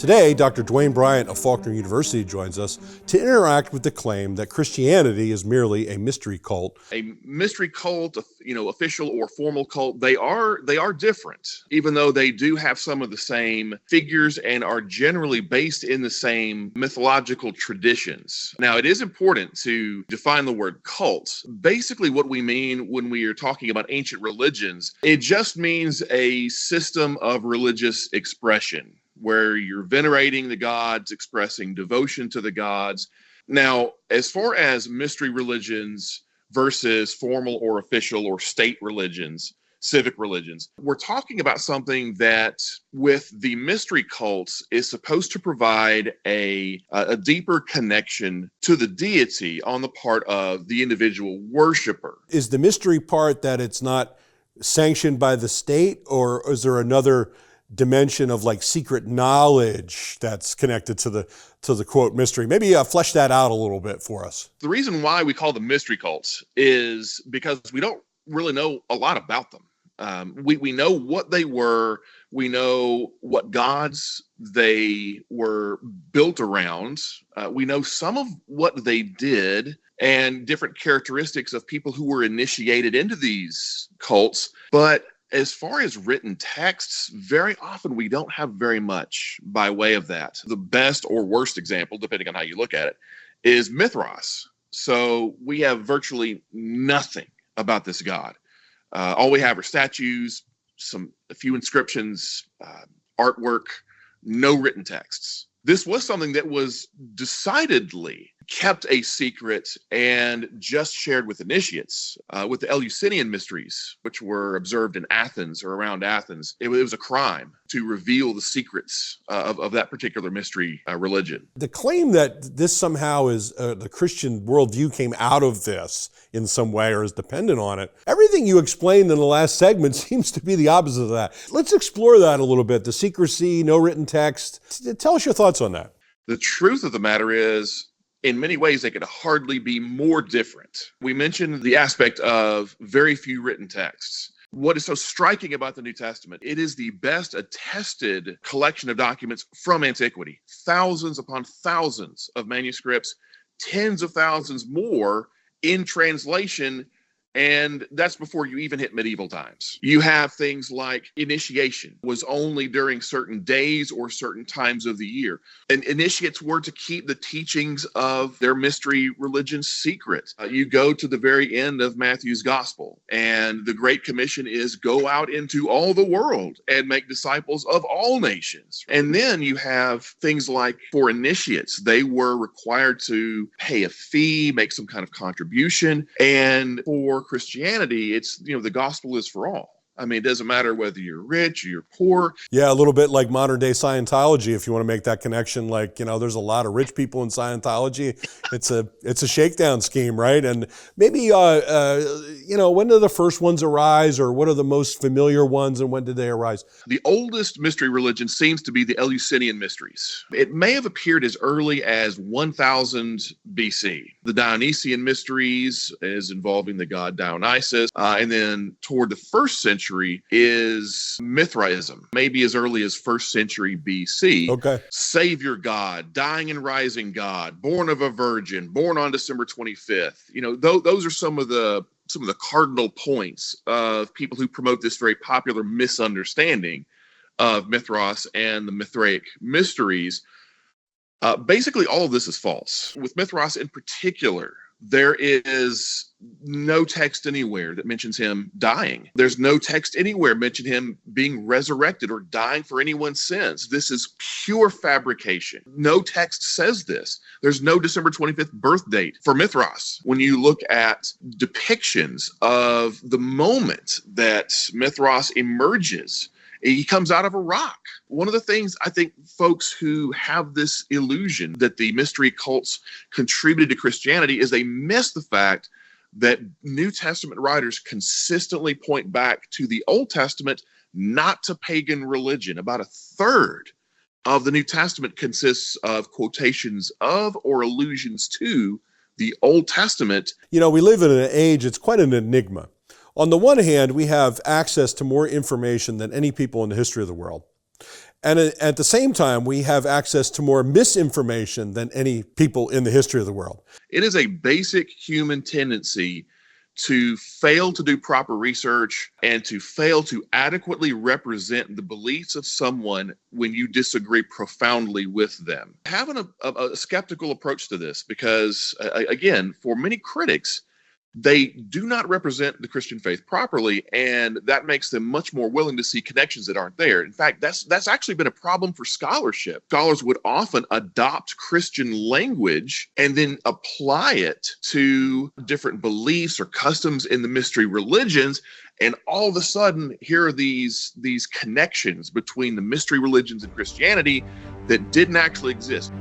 Today, Dr. Dwayne Bryant of Faulkner University joins us to interact with the claim that Christianity is merely a mystery cult. A mystery cult, official or formal cult, they are different, even though they do have some of the same figures and are generally based in the same mythological traditions. Now, it is important to define the word cult. Basically, what we mean when we are talking about ancient religions, it just means a system of religious expression, where you're venerating the gods, expressing devotion to the gods. Now, as far as mystery religions versus formal or official or state religions, civic religions, we're talking about something that with the mystery cults is supposed to provide a deeper connection to the deity on the part of the individual worshiper. Is the mystery part that it's not sanctioned by the state, or is there another dimension of like secret knowledge that's connected to the quote mystery? Maybe flesh that out a little bit for us. The reason why we call them mystery cults is because we don't really know a lot about them. We know what they were. We know what gods they were built around. We know some of what they did and different characteristics of people who were initiated into these cults. But as far as written texts, very often we don't have very much by way of that. The best or worst example, depending on how you look at it, is Mithras. So we have virtually nothing about this god. All we have are statues, a few inscriptions, artwork, no written texts. This was something that was decidedly kept a secret and just shared with initiates. With the Eleusinian mysteries, which were observed in Athens or around Athens, it was a crime to reveal the secrets of that particular mystery religion. The claim that this somehow is the Christian worldview came out of this in some way or is dependent on it, everything you explained in the last segment seems to be the opposite of that. Let's explore that a little bit. The secrecy, no written text. Tell us your thoughts on that. The truth of the matter is, in many ways, they could hardly be more different. We mentioned the aspect of very few written texts. What is so striking about the New Testament, it is the best attested collection of documents from antiquity. Thousands upon thousands of manuscripts, tens of thousands more in translation. And that's before you even hit medieval times. You have things like initiation was only during certain days or certain times of the year. And initiates were to keep the teachings of their mystery religion secret. You go to the very end of Matthew's gospel, and the Great Commission is go out into all the world and make disciples of all nations. And then you have things like for initiates, they were required to pay a fee, make some kind of contribution. And for Christianity, it's, the gospel is for all. I mean, it doesn't matter whether you're rich or you're poor. Yeah, a little bit like modern day Scientology, if you want to make that connection. Like, there's a lot of rich people in Scientology. It's a shakedown scheme, right? And maybe, when did the first ones arise, or what are the most familiar ones, and when did they arise? The oldest mystery religion seems to be the Eleusinian mysteries. It may have appeared as early as 1000 BC. The Dionysian mysteries is involving the god Dionysus. And then toward the first century is Mithraism, maybe as early as 1st century BC. Okay. Savior God, dying and rising God, born of a virgin, born on December 25th. Those are some of the cardinal points of people who promote this very popular misunderstanding of Mithras and the Mithraic mysteries. Basically, all of this is false. With Mithras in particular, there is no text anywhere that mentions him dying. There's no text anywhere mentioning him being resurrected or dying for anyone's sins. This is pure fabrication. No text says this. There's no December 25th birth date for Mithras. When you look at depictions of the moment that Mithras emerges, he comes out of a rock. One of the things I think folks who have this illusion that the mystery cults contributed to Christianity is they miss the fact that New Testament writers consistently point back to the Old Testament, not to pagan religion. About a third of the New Testament consists of quotations of or allusions to the Old Testament. We live in an age, it's quite an enigma. On the one hand, we have access to more information than any people in the history of the world. And at the same time, we have access to more misinformation than any people in the history of the world. It is a basic human tendency to fail to do proper research and to fail to adequately represent the beliefs of someone when you disagree profoundly with them. Having a skeptical approach to this, because again, for many critics, they do not represent the Christian faith properly, and that makes them much more willing to see connections that aren't there. In fact, that's actually been a problem for scholarship. Scholars would often adopt Christian language and then apply it to different beliefs or customs in the mystery religions, and all of a sudden, here are these connections between the mystery religions and Christianity that didn't actually exist.